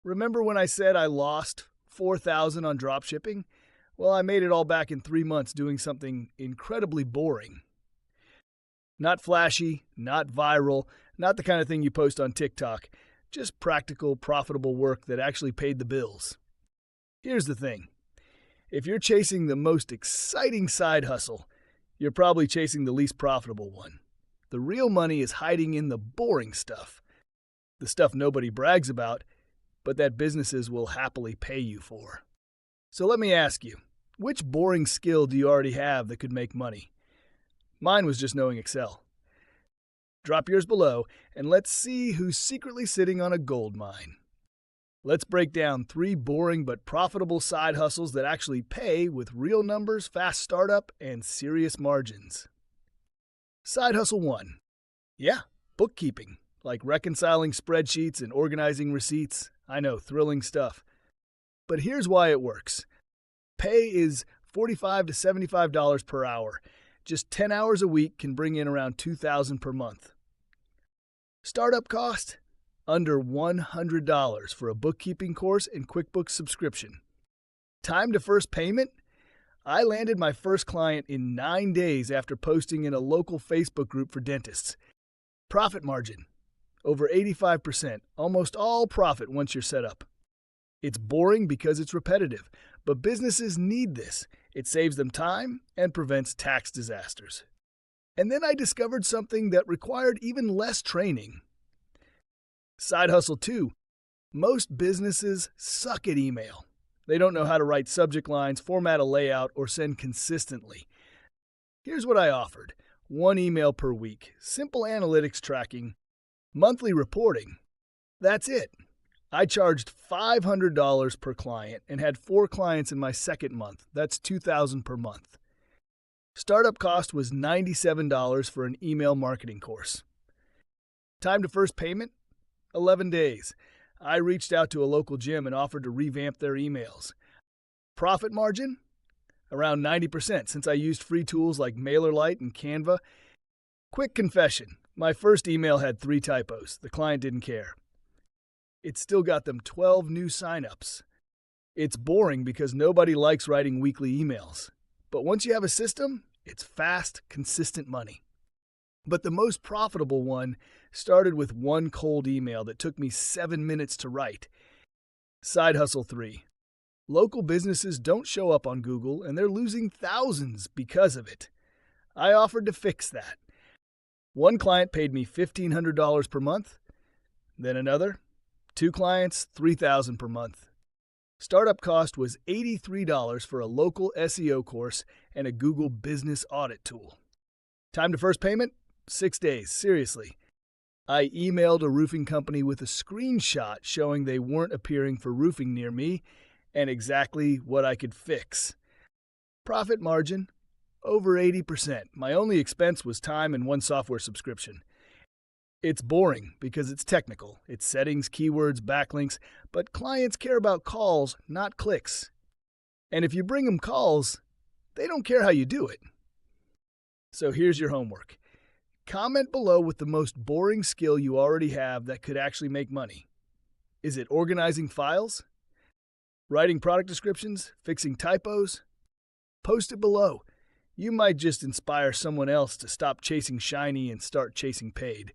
Remember when I said I lost $4,000 on dropshipping? Well, I made it all back in 3 months doing something incredibly boring. Not flashy, not viral, not the kind of thing you post on TikTok. Just practical, profitable work that actually paid the bills. Here's the thing. If you're chasing the most exciting side hustle, you're probably chasing the least profitable one. The real money is hiding in the boring stuff. The stuff nobody brags about, but that businesses will happily pay you for. So let me ask you, which boring skill do you already have that could make money? Mine was just knowing Excel. Drop yours below, and let's see who's secretly sitting on a gold mine. Let's break down 3 boring but profitable side hustles that actually pay with real numbers, fast startup, and serious margins. Side hustle 1. Yeah, bookkeeping, like reconciling spreadsheets and organizing receipts. I know, thrilling stuff. But here's why it works. Pay is $45 to $75 per hour. Just 10 hours a week can bring in around $2,000 per month. Startup cost? Under $100 for a bookkeeping course and QuickBooks subscription. Time to first payment? I landed my first client in 9 days after posting in a local Facebook group for dentists. Profit margin? Over 85%, almost all profit once you're set up. It's boring because it's repetitive, but businesses need this. It saves them time and prevents tax disasters. And then I discovered something that required even less training. Side hustle 2. Most businesses suck at email. They don't know how to write subject lines, format a layout, or send consistently. Here's what I offered. 1 email per week, simple analytics tracking, monthly reporting. That's it. I charged $500 per client and had 4 clients in my second month. That's $2,000 per month. Startup cost was $97 for an email marketing course. Time to first payment? 11 days. I reached out to a local gym and offered to revamp their emails. Profit margin? Around 90% since I used free tools like MailerLite and Canva. Quick confession, my first email had 3 typos. The client didn't care. It still got them 12 new signups. It's boring because nobody likes writing weekly emails. But once you have a system, it's fast, consistent money. But the most profitable one started with 1 cold email that took me 7 minutes to write. Side hustle 3. Local businesses don't show up on Google and they're losing thousands because of it. I offered to fix that. 1 client paid me $1,500 per month, then another. 2 clients, $3,000 per month. Startup cost was $83 for a local SEO course and a Google business audit tool. Time to first payment? 6 days, seriously. I emailed a roofing company with a screenshot showing they weren't appearing for roofing near me and exactly what I could fix. Profit margin? Over 80%. My only expense was time and 1 software subscription. It's boring because it's technical. It's settings, keywords, backlinks, but clients care about calls, not clicks. And if you bring them calls, they don't care how you do it. So here's your homework. Comment below with the most boring skill you already have that could actually make money. Is it organizing files? Writing product descriptions? Fixing typos? Post it below. You might just inspire someone else to stop chasing shiny and start chasing paid.